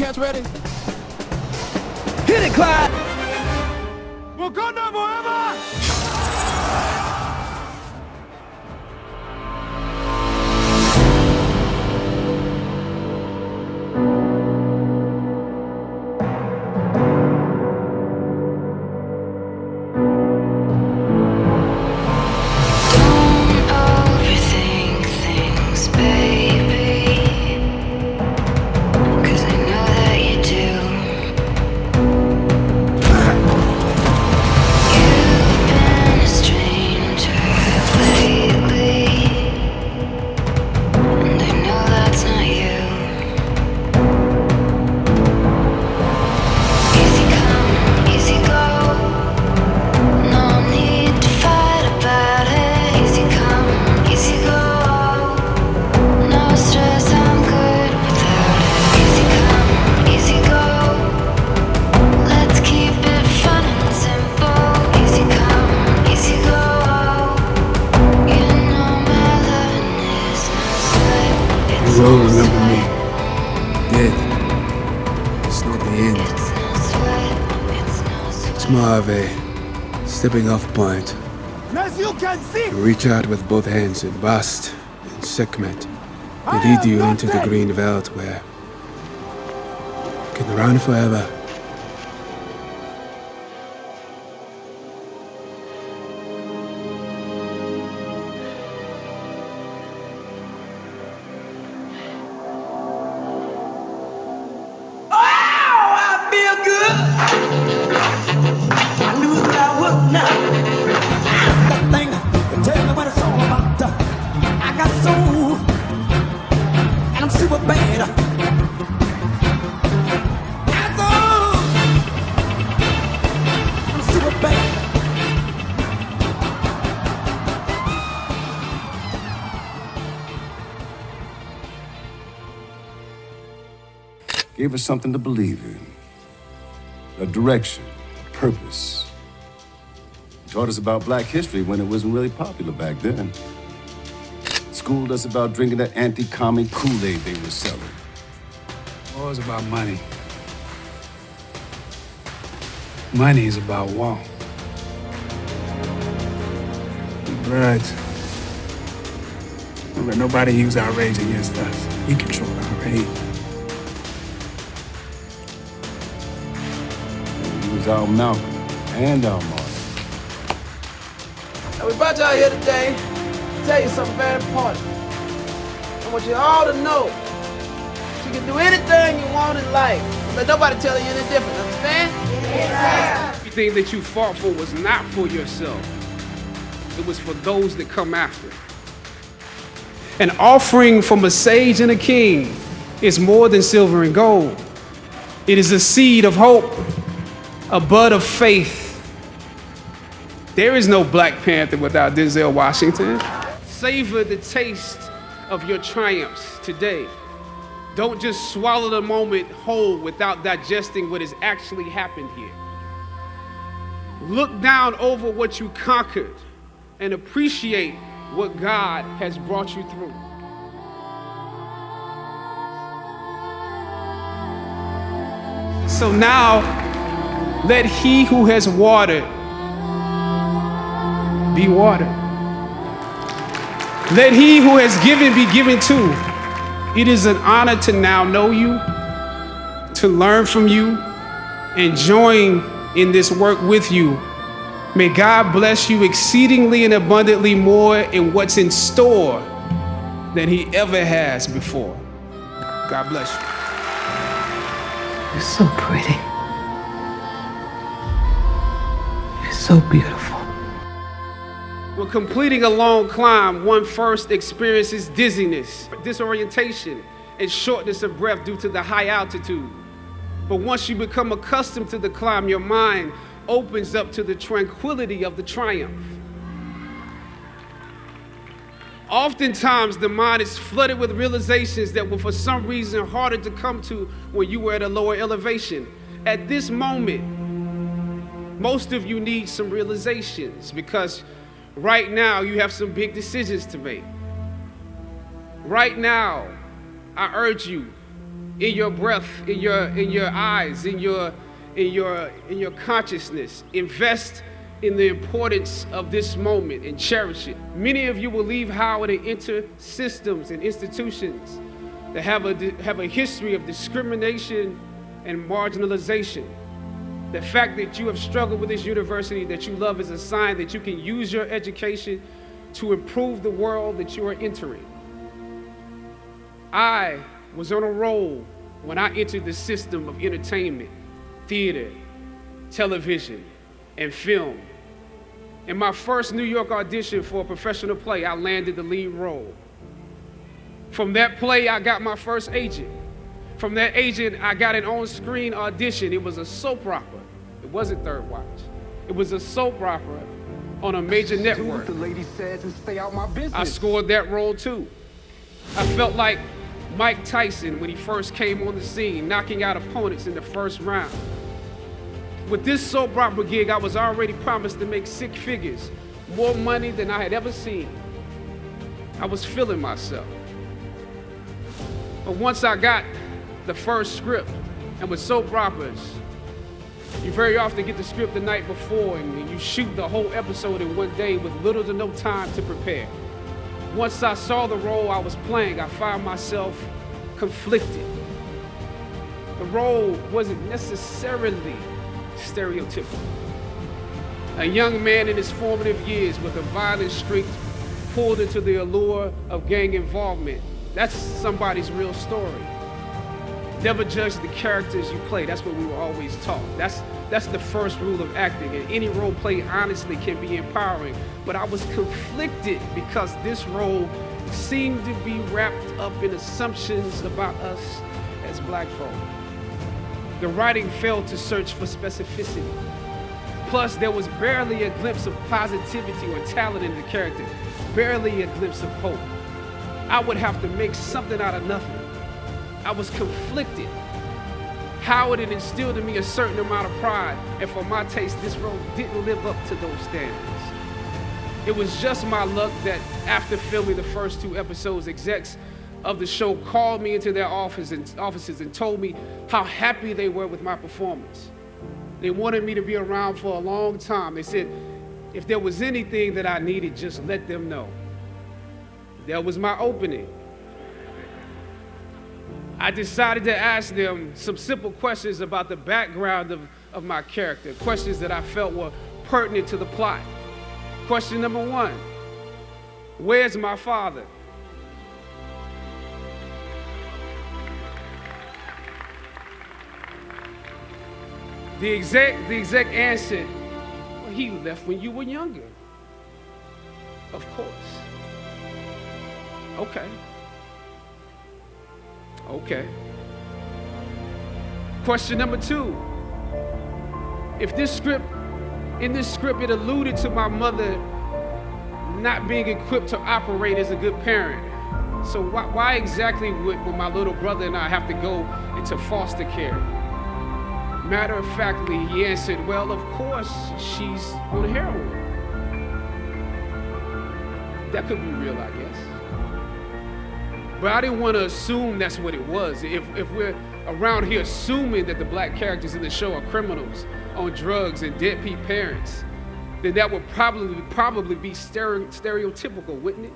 cats ready? Hit it, Clyde! Wakanda forever! You will remember me. Dead. It's not the end. It's more of a stepping off point. As you can see, You reach out with both hands and vast and segment. They lead you into the green veldt where you can run forever. Gave us something to believe in, a direction, a purpose. Taught us about Black history when it wasn't really popular back then. Schooled us about drinking that anti-commie Kool-Aid they were selling. War is about money. Money is about war. Grudge. Don't let nobody use our rage against us. We control our rage. Our Malcolm and our Martin. Now we brought y'all here today to tell you something very important. I want you all to know that you can do anything you want in life. But nobody tell you any different, understand? Yes. Everything that you fought for was not for yourself. It was for those that come after. An offering from a sage and a king is more than silver and gold. It is a seed of hope, a bud of faith. There is no Black Panther without Denzel Washington. Savor the taste of your triumphs today. Don't just swallow the moment whole without digesting what has actually happened here. Look down over what you conquered and appreciate what God has brought you through. So now, let he who has watered be watered. Let he who has given be given too. It is an honor to now know you, to learn from you, and join in this work with you. May God bless you exceedingly and abundantly more in what's in store than he ever has before. God bless you. You're so pretty. So beautiful. When completing a long climb, one first experiences dizziness, disorientation, and shortness of breath due to the high altitude. But once you become accustomed to the climb, your mind opens up to the tranquility of the triumph. Oftentimes, the mind is flooded with realizations that were for some reason harder to come to when you were at a lower elevation. At this moment, most of you need some realizations because right now you have some big decisions to make. Right now, I urge you, in your breath, in your eyes, in your consciousness. Invest in the importance of this moment and cherish it. Many of you will leave Howard and enter systems and institutions that have a history of discrimination and marginalization. The fact that you have struggled with this university that you love is a sign that you can use your education to improve the world that you are entering. I was on a roll when I entered the system of entertainment, theater, television, and film. In my first New York audition for a professional play, I landed the lead role. From that play, I got my first agent. From that agent, I got an on-screen audition. It was a soap opera. It wasn't Third Watch. It was a soap opera on a major network. The lady says and stay out my business. I scored that role too. I felt like Mike Tyson when he first came on the scene, knocking out opponents in the first round. With this soap opera gig, I was already promised to make 6 figures, more money than I had ever seen. I was feeling myself. But once I got the first script, and with soap operas, you very often get the script the night before and you shoot the whole episode in one day with little to no time to prepare. Once I saw the role I was playing, I found myself conflicted. The role wasn't necessarily stereotypical. A young man in his formative years with a violent streak pulled into the allure of gang involvement. That's somebody's real story. Never judge the characters you play. That's what we were always taught. That's the first rule of acting. And any role played honestly can be empowering. But I was conflicted because this role seemed to be wrapped up in assumptions about us as black folk. The writing failed to search for specificity. Plus, there was barely a glimpse of positivity or talent in the character, barely a glimpse of hope. I would have to make something out of nothing. I was conflicted. Howard had instilled in me a certain amount of pride, and for my taste, this role didn't live up to those standards. It was just my luck that after filming the first 2 episodes, execs of the show called me into their offices and told me how happy they were with my performance. They wanted me to be around for a long time. They said, if there was anything that I needed, just let them know. That was my opening. I decided to ask them some simple questions about the background of my character, questions that I felt were pertinent to the plot. Question number 1, where's my father? The exec answered, well, he left when you were younger. Of course. Okay. Question number 2. In this script, it alluded to my mother not being equipped to operate as a good parent. So why exactly would my little brother and I have to go into foster care? Matter of factly, he answered, well, of course, she's on heroin. That could be real, I guess. But I didn't want to assume that's what it was. If we're around here assuming that the black characters in the show are criminals on drugs and deadbeat parents, then that would probably be stereotypical, wouldn't it?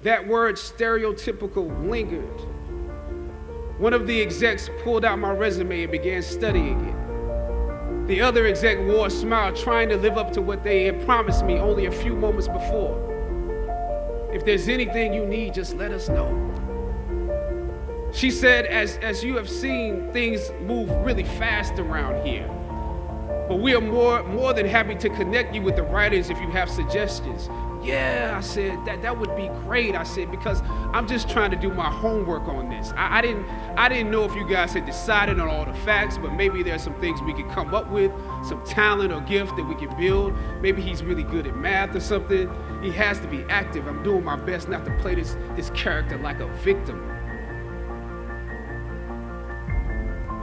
That word stereotypical lingered. One of the execs pulled out my resume and began studying it. The other exec wore a smile, trying to live up to what they had promised me only a few moments before. If there's anything you need, just let us know. She said, as you have seen, things move really fast around here. But we are more than happy to connect you with the writers if you have suggestions. Yeah, I said, that would be great. I said, because I'm just trying to do my homework on this. I didn't know if you guys had decided on all the facts, but maybe there's some things we could come up with, some talent or gift that we could build. Maybe he's really good at math or something. He has to be active. I'm doing my best not to play this character like a victim.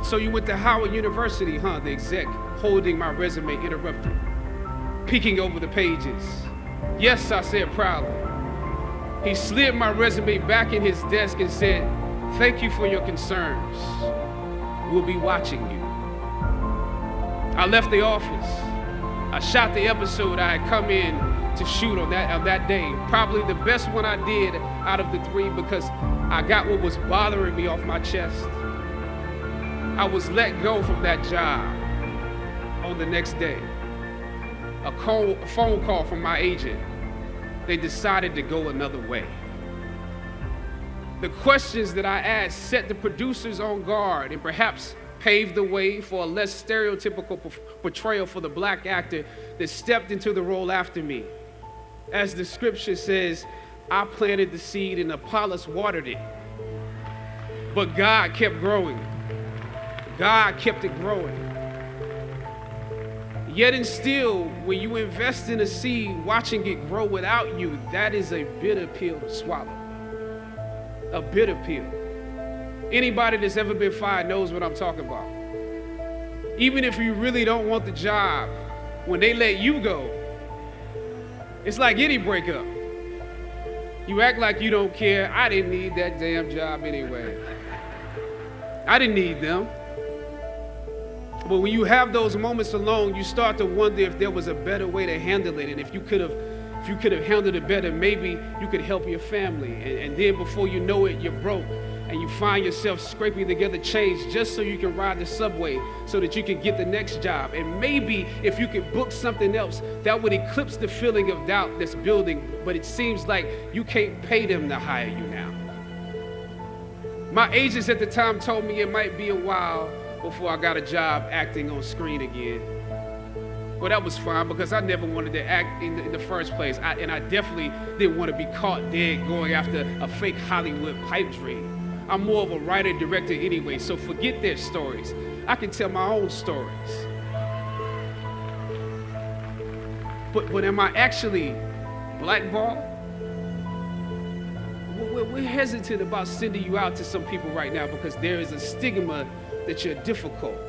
So you went to Howard University, huh? The exec, holding my resume, interrupted, peeking over the pages. Yes, I said proudly. He slid my resume back in his desk and said, Thank you for your concerns. We'll be watching you. I left the office. I shot the episode I had come in to shoot on that day. Probably the best one I did out of the 3 because I got what was bothering me off my chest. I was let go from that job on the next day. A phone call from my agent. They decided to go another way. The questions that I asked set the producers on guard and perhaps paved the way for a less stereotypical portrayal for the black actor that stepped into the role after me. As the scripture says, I planted the seed and Apollos watered it. But God kept growing. God kept it growing. Yet and still, when you invest in a seed, watching it grow without you, that is a bitter pill to swallow. A bitter pill. Anybody that's ever been fired knows what I'm talking about. Even if you really don't want the job, when they let you go, it's like any breakup. You act like you don't care. I didn't need that damn job anyway. I didn't need them. But when you have those moments alone, you start to wonder if there was a better way to handle it. And if you could have handled it better, maybe you could help your family. And then before you know it, you're broke. And you find yourself scraping together change just so you can ride the subway so that you can get the next job. And maybe if you could book something else, that would eclipse the feeling of doubt that's building. But it seems like you can't pay them to hire you now. My agents at the time told me it might be a while before I got a job acting on screen again. Well, that was fine because I never wanted to act in the first place. And I definitely didn't want to be caught dead going after a fake Hollywood pipe dream. I'm more of a writer-director anyway, so forget their stories. I can tell my own stories. But am I actually blackballed? We're hesitant about sending you out to some people right now because there is a stigma that you're difficult.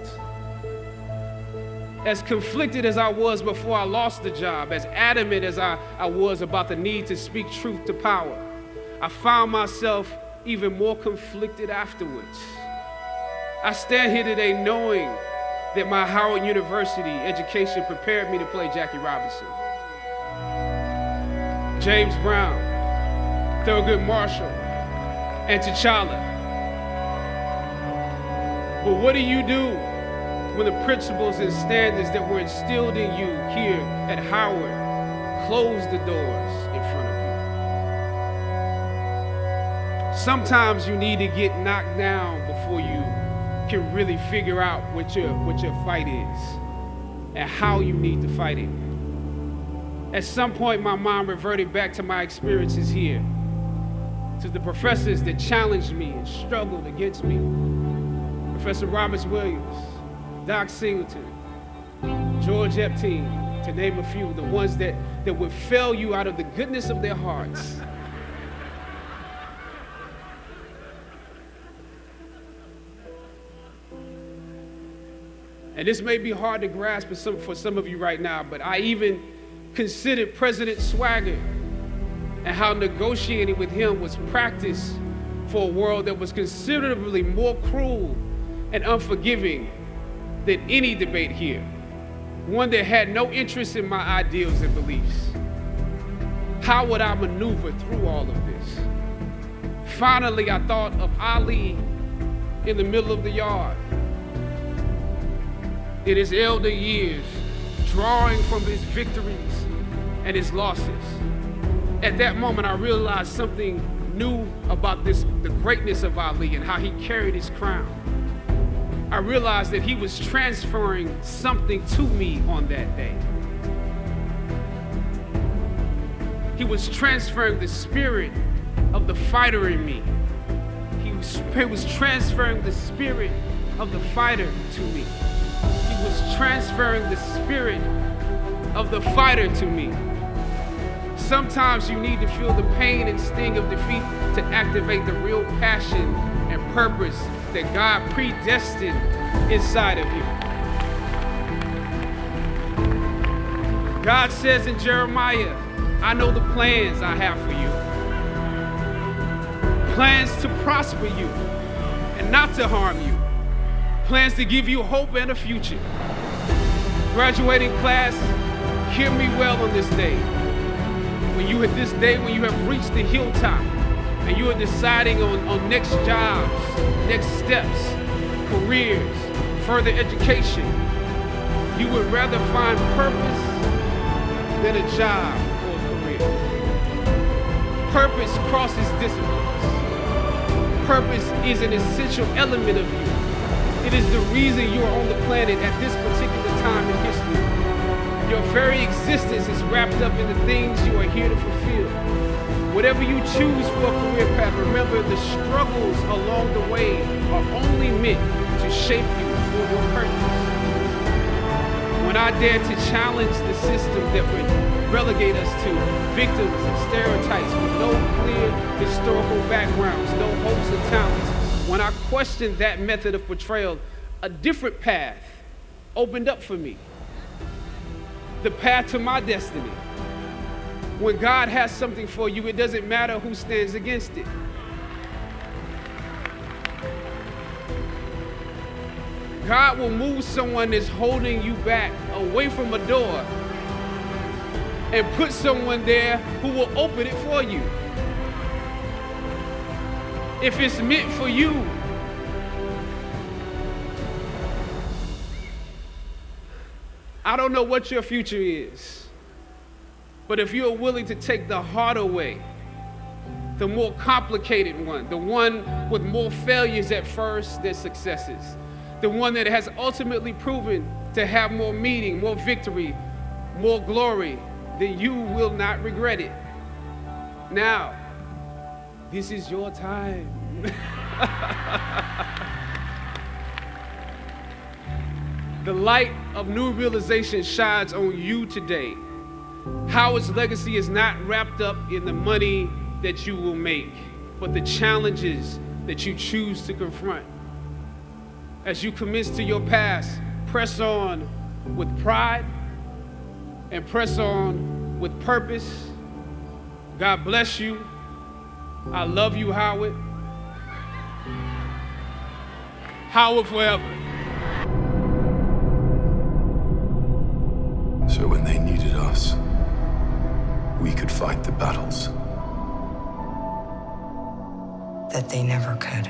As conflicted as I was before I lost the job, as adamant as I was about the need to speak truth to power, I found myself even more conflicted afterwards. I stand here today knowing that my Howard University education prepared me to play Jackie Robinson, James Brown, Thurgood Marshall, and T'Challa. But what do you do when the principles and standards that were instilled in you here at Howard close the doors in front of you? Sometimes you need to get knocked down before you can really figure out what your fight is and how you need to fight it. At some point, my mind reverted back to my experiences here, to the professors that challenged me and struggled against me. Professor Roberts Williams, Doc Singleton, George Epstein, to name a few, the ones that would fail you out of the goodness of their hearts. And this may be hard to grasp for some of you right now, but I even considered President Swagger and how negotiating with him was practice for a world that was considerably more cruel and unforgiving than any debate here, one that had no interest in my ideals and beliefs. How would I maneuver through all of this? Finally, I thought of Ali in the middle of the yard, in his elder years, drawing from his victories and his losses. At that moment, I realized something new about the greatness of Ali and how he carried his crown. I realized that he was transferring something to me on that day. He was transferring the spirit of the fighter in me. He was transferring the spirit of the fighter to me. He was transferring the spirit of the fighter to me. Sometimes you need to feel the pain and sting of defeat to activate the real passion and purpose that God predestined inside of you. God says in Jeremiah, I know the plans I have for you. plans to prosper you and not to harm you, plans to give you hope and a future. Graduating class, hear me well on this day. When you have reached the hilltop and you are deciding on next jobs, next steps, careers, further education, you would rather find purpose than a job or a career. Purpose crosses disciplines. Purpose is an essential element of you. It is the reason you are on the planet at this particular time in history. Your very existence is wrapped up in the things you are here to fulfill. Whatever you choose for a career path, remember the struggles along the way are only meant to shape you for your purpose. When I dare to challenge the system that would relegate us to victims and stereotypes with no clear historical backgrounds, no hopes and talents, when I questioned that method of portrayal, a different path opened up for me. The path to my destiny. When God has something for you, it doesn't matter who stands against it. God will move someone that's holding you back away from a door and put someone there who will open it for you. If it's meant for you, I don't know what your future is, but if you're willing to take the harder way, the more complicated one, the one with more failures at first than successes, the one that has ultimately proven to have more meaning, more victory, more glory, then you will not regret it. Now, this is your time. The light of new realization shines on you today. Howard's legacy is not wrapped up in the money that you will make, but the challenges that you choose to confront. As you commence to your past, press on with pride and press on with purpose. God bless you. I love you, Howard. Howard forever. So when they needed us, we could fight the battles That they never could.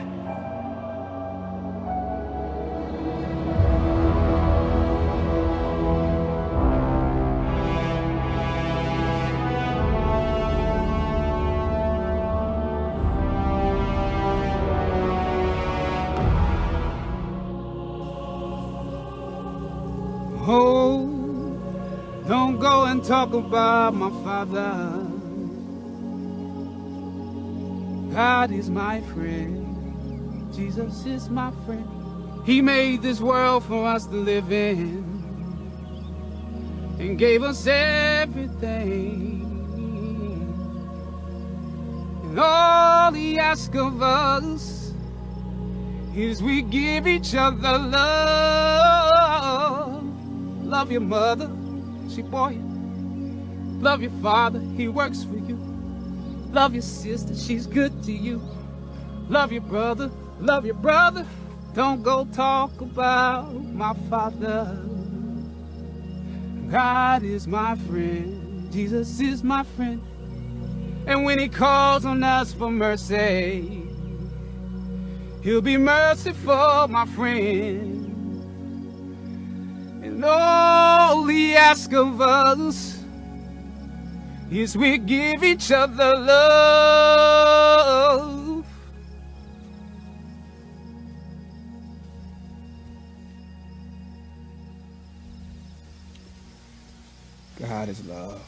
Oh, don't go and talk about my father. God is my friend. Jesus is my friend. He made this world for us to live in and gave us everything. And all he asks of us is we give each other love. Love your mother, she bore you. Love your father, he works for you. Love your sister, she's good to you. Love your brother, love your brother. Don't go talk about my father. God is my friend, Jesus is my friend. And when he calls on us for mercy, he'll be merciful, my friend. And all he asks of us is we give each other love. God is love.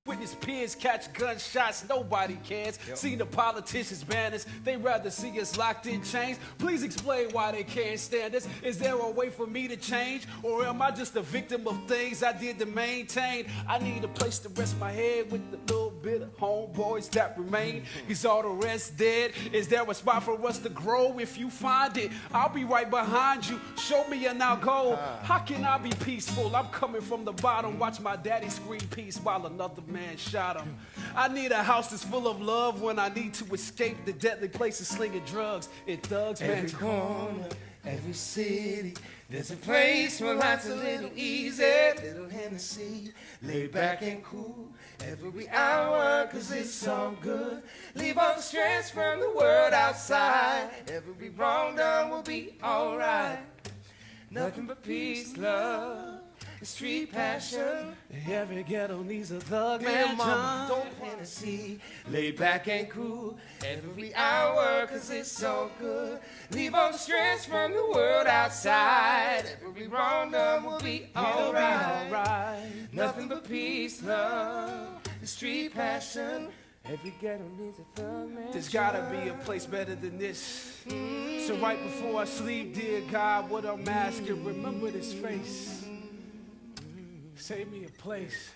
Witness peers catch gunshots, nobody cares. Seen the politicians' banners, they rather see us locked in chains. Please explain why they can't stand us. Is there a way for me to change? Or am I just a victim of things I did to maintain? I need a place to rest my head with a little bit bit of homeboys that remain. Is all the rest dead? Is there a spot for us to grow? If you find it, I'll be right behind you. Show me and I'll go. How can I be peaceful? I'm coming from the bottom. Watch my daddy scream peace while another man shot him. I need a house that's full of love when I need to escape the deadly places slinging drugs. It thugs, man. Every corner, every city, there's a place where life's a little easy, little Hennessy, laid back and cool. Every hour, cause it's all good. Leave all the stress from the world outside. Every wrong done will be alright. Nothing but peace, love, and street passion. Every ghetto needs a thug, Dear man. mama, don't Hennessy, laid back and cool. Every hour, cause it's so good. Leave all the stress from the world outside. Every wrong done will be alright. Nothing but peace, love, and street passion. Every ghetto needs a thug, man. There's gotta be a place better than this. So right before I sleep, dear God, what I'm asking, remember this face. Save me a place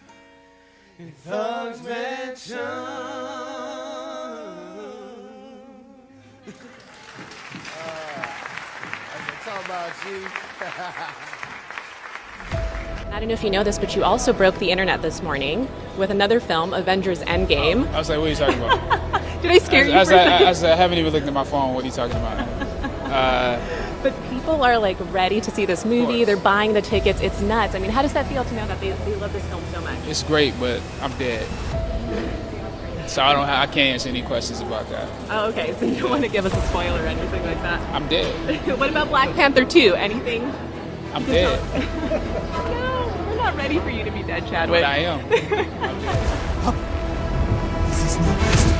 in Thug's Mansion. Let's talk about you. I don't know if you know this, but you also broke the internet this morning with another film, Avengers Endgame. I was like, what are you talking about? Did I scare you for a second? I haven't even looked at my phone. What are you talking about? But people are like ready to see this movie. They're buying the tickets. It's nuts. I mean, how does that feel to know that they love this film so much? It's great, but I'm dead. So I can't answer any questions about that. Oh, okay. So you don't want to give us a spoiler or anything like that? I'm dead. What about Black Panther 2? Anything? I'm dead. No, we're not ready for you to be dead, Chadwick. But I am. This is no place to die.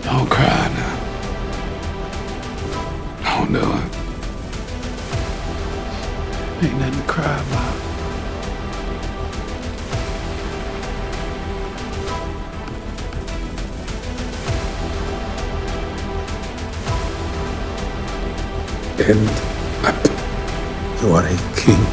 Don't cry now. Don't do it. Ain't nothing to cry about. And up. You are a king.